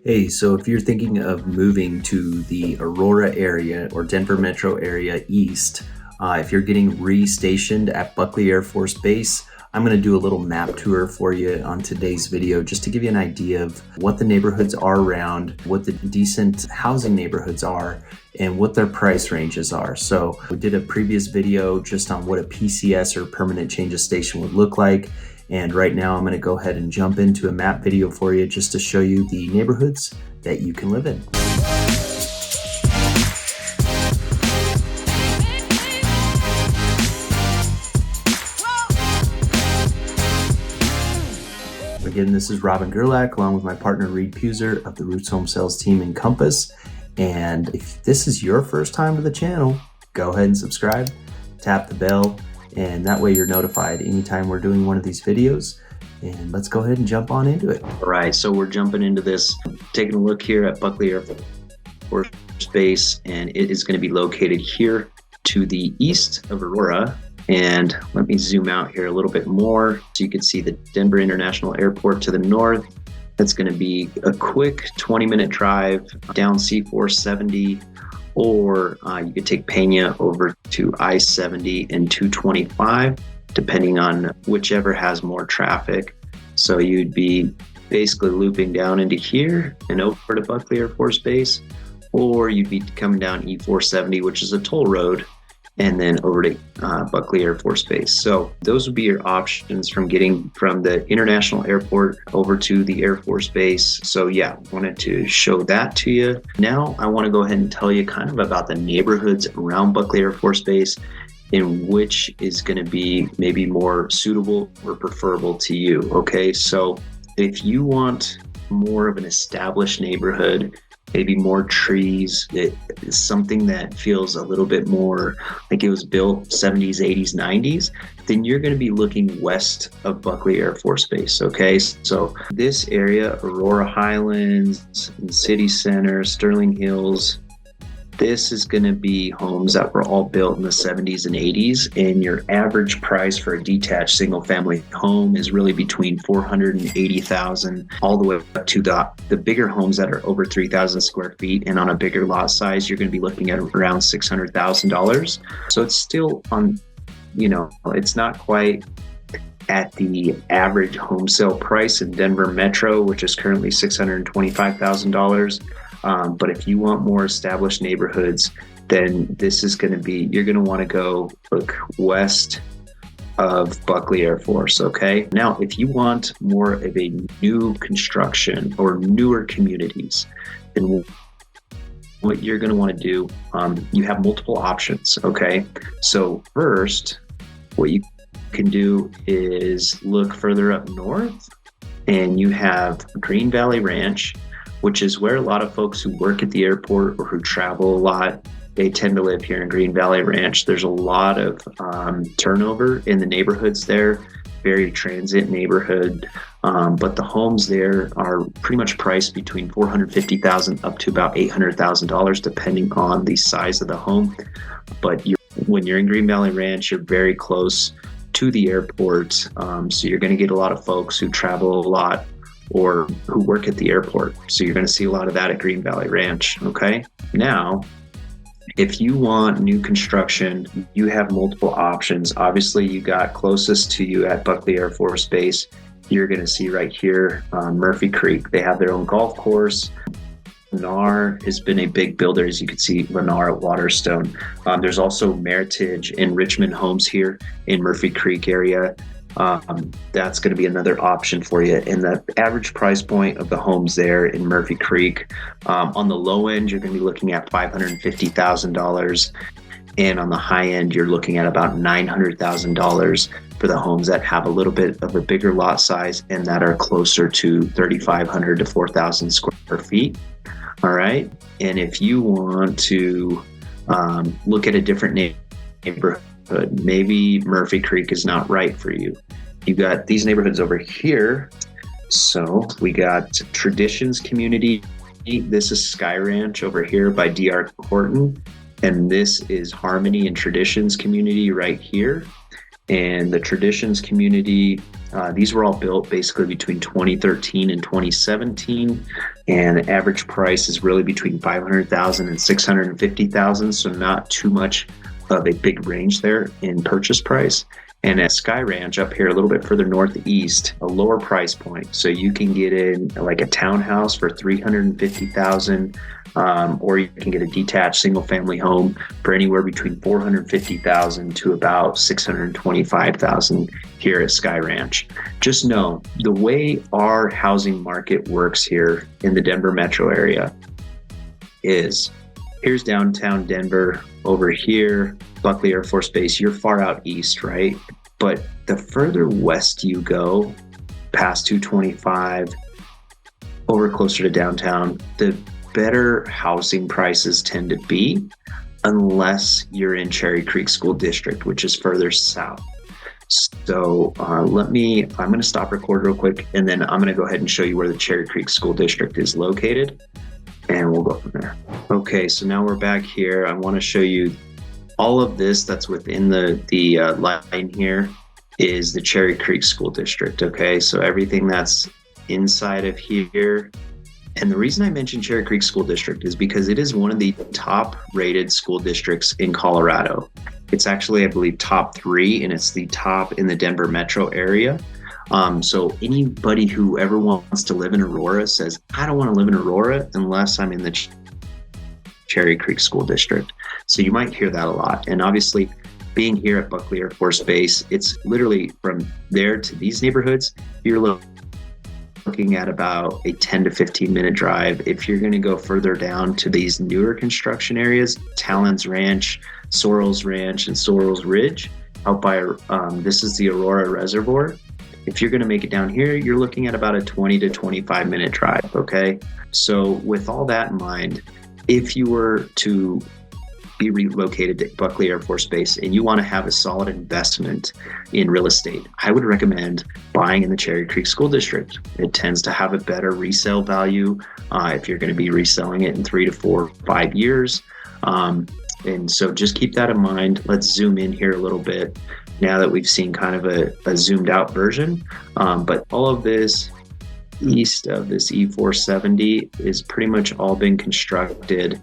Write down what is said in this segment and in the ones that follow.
Hey, so if you're thinking of moving to the Aurora area or Denver metro area east, if you're getting restationed at Buckley Air Force Base, I'm going to do a little map tour for you on today's video just to give you an idea of what the neighborhoods are around, what the decent housing neighborhoods are, and what their price ranges are. So we did a previous video just on what a PCS or permanent change of station would look like. And right now I'm going to go ahead and jump into a map video for you just to show you the neighborhoods that you can live in. Again, this is Robin Gerlach along with my partner Reed Puser of the Roots Home Sales team in Compass. And if this is your first time to the channel, go ahead and subscribe, tap the bell, and that way you're notified anytime we're doing one of these videos. And let's go ahead and jump on into it. All right, so we're jumping into this, taking a look here at Buckley Air Force Base, and it is going to be located here to the east of Aurora. And let me zoom out here a little bit more so you can see the Denver International Airport to the north. That's going to be a quick 20-minute drive down C-470, or you could take Pena over to I-70 and 225, depending on whichever has more traffic. So you'd be basically looping down into here and over to Buckley Air Force Base, or you'd be coming down E-470, which is a toll road, and then over to Buckley Air Force Base. So those would be your options from getting from the international airport over to the Air Force Base. So yeah, wanted to show that to you. Now I want to go ahead and tell you kind of about the neighborhoods around Buckley Air Force Base and which is going to be maybe more suitable or preferable to you. Okay, so if you want more of an established neighborhood, maybe more trees, it's something that feels a little bit more like it was built 70s, 80s, 90s, then you're going to be looking west of Buckley Air Force Base, okay? So this area, Aurora, Highlands, City Center, Sterling Hills, this is going to be homes that were all built in the 70s and 80s, and your average price for a detached single-family home is really between $480,000 all the way up to the bigger homes that are over 3,000 square feet, and on a bigger lot size, you're going to be looking at around $600,000. So it's still on, it's not quite at the average home sale price in Denver Metro, which is currently $625,000. But if you want more established neighborhoods, then this is going to be, you're going to want to go look west of Buckley Air Force, okay? Now, if you want more of a new construction or newer communities, then what you're going to want to do, you have multiple options, okay? So first, what you can do is look further up north, and you have Green Valley Ranch, which is where a lot of folks who work at the airport or who travel a lot, they tend to live here in Green Valley Ranch. There's a lot of turnover in the neighborhoods there, very transit neighborhood, but the homes there are pretty much priced between $450,000 up to about $800,000, depending on the size of the home. But when you're in Green Valley Ranch, you're very close to the airport, so you're going to get a lot of folks who travel a lot or who work at the airport. So you're going to see a lot of that at Green Valley Ranch, okay? Now, if you want new construction, you have multiple options. Obviously, you got closest to you at Buckley Air Force Base, you're going to see right here, Murphy Creek. They have their own golf course. Lennar has been a big builder, as you can see, Lennar at Waterstone. There's also Meritage and Richmond Homes here in Murphy Creek area. That's going to be another option for you. And the average price point of the homes there in Murphy Creek, on the low end, you're going to be looking at $550,000. And on the high end, you're looking at about $900,000 for the homes that have a little bit of a bigger lot size and that are closer to 3,500 to 4,000 square feet. All right. And if you want to look at a different neighborhood, maybe Murphy Creek is not right for you. You got these neighborhoods over here. So we got Traditions Community. This is Sky Ranch over here by D.R. Horton. And this is Harmony and Traditions Community right here. And the Traditions Community These were all built basically between 2013 and 2017, and the average price is really between $500,000 and $650,000, so not too much of a big range there in purchase price. And at Sky Ranch up here a little bit further northeast, a lower price point, so you can get in like a townhouse for $350,000, or you can get a detached single-family home for anywhere between $450,000 to about $625,000 here at Sky Ranch. Just know the way our housing market works here in the Denver metro area is, here's downtown Denver. Over here, Buckley Air Force Base, you're far out east, right? But the further west you go, past 225, over closer to downtown, the better housing prices tend to be, unless you're in Cherry Creek School District, which is further south. So I'm going to stop record real quick, and then I'm going to go ahead and show you where the Cherry Creek School District is located, and we'll go from there. Okay, so now we're back here. I want to show you all of this that's within the line here is the Cherry Creek School District. Okay, so everything that's inside of here. And the reason I mentioned Cherry Creek School District is because it is one of the top rated school districts in Colorado. It's actually, I believe, top 3, and it's the top in the Denver metro area. So anybody who ever wants to live in Aurora says, I don't want to live in Aurora unless I'm in the Cherry Creek School District. So you might hear that a lot. And obviously, being here at Buckley Air Force Base, it's literally from there to these neighborhoods, you're looking at about a 10 to 15 minute drive. If you're going to go further down to these newer construction areas, Talon's Ranch, Sorrells Ranch, and Sorrells Ridge, out by, this is the Aurora Reservoir. If you're going to make it down here, you're looking at about a 20 to 25 minute drive, okay? So with all that in mind, if you were to be relocated to Buckley Air Force Base and you want to have a solid investment in real estate, I would recommend buying in the Cherry Creek School District. It tends to have a better resale value if you're going to be reselling it in 3 to 4, 5 years. And so just keep that in mind. Let's zoom in here a little bit now that we've seen kind of a zoomed out version. But all of this east of this E470 is pretty much all been constructed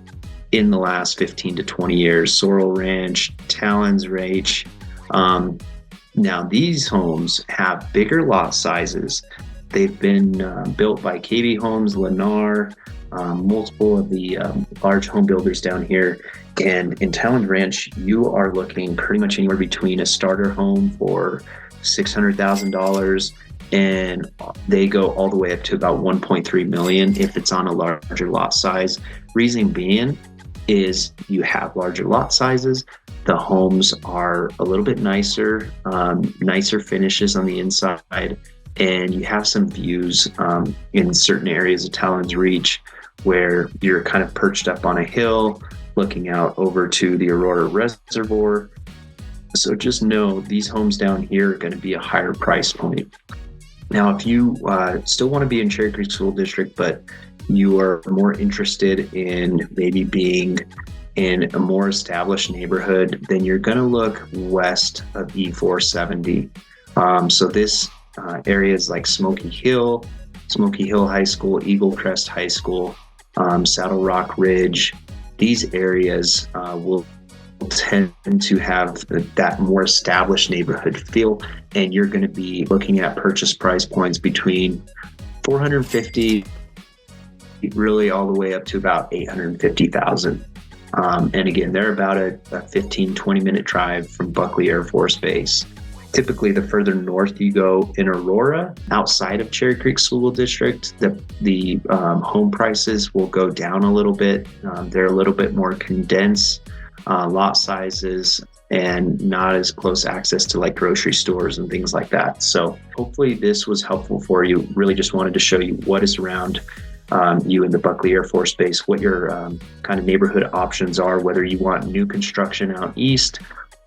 in the last 15 to 20 years. Sorrel Ranch, Talon's Ranch. Now these homes have bigger lot sizes. They've been built by KB Homes, Lennar, multiple of the large home builders down here. And in Talon Ranch, you are looking pretty much anywhere between a starter home for $600,000, and they go all the way up to about 1.3 million if it's on a larger lot size. Reason being is you have larger lot sizes. The homes are a little bit nicer, nicer finishes on the inside, and you have some views in certain areas of Talon's Reach where you're kind of perched up on a hill looking out over to the Aurora Reservoir. So just know these homes down here are going to be a higher price point. Now, if you still want to be in Cherry Creek School District, but you are more interested in maybe being in a more established neighborhood, then you're going to look west of E470. So this area is like Smoky Hill High School, Eagle Crest High School, Saddle Rock Ridge. These areas will tend to have that more established neighborhood feel, and you're going to be looking at purchase price points between $450,000 really all the way up to about $850,000. And again, they're about a 15-20 minute drive from Buckley Air Force Base. Typically, the further north you go in Aurora, outside of Cherry Creek School District, the home prices will go down a little bit. They're a little bit more condensed lot sizes and not as close access to like grocery stores and things like that. So hopefully this was helpful for you. Really just wanted to show you what is around you in the Buckley Air Force Base, what your kind of neighborhood options are, whether you want new construction out east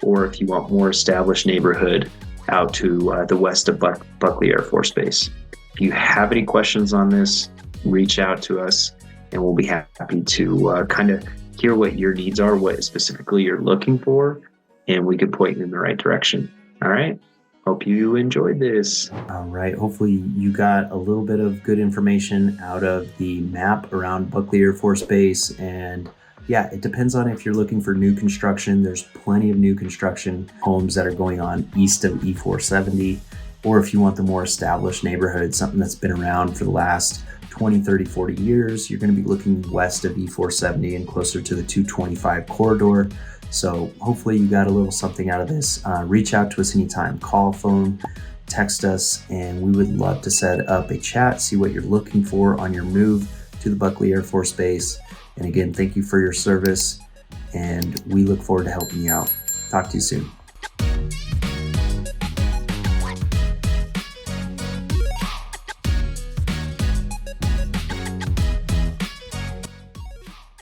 or if you want more established neighborhood out to the west of Buckley Air Force Base. If you have any questions on this, reach out to us and we'll be happy to kind of hear what your needs are, what specifically you're looking for, and we could point you in the right direction. All right. Hope you enjoyed this. All right. Hopefully you got a little bit of good information out of the map around Buckley Air Force Base. And yeah, it depends on if you're looking for new construction. There's plenty of new construction homes that are going on east of E470. Or if you want the more established neighborhood, something that's been around for the last 20, 30, 40 years, you're going to be looking west of E470 and closer to the 225 corridor. So hopefully you got a little something out of this. Reach out to us anytime, call, phone, text us, and we would love to set up a chat, see what you're looking for on your move to the Buckley Air Force Base. And again, thank you for your service, and we look forward to helping you out. Talk to you soon.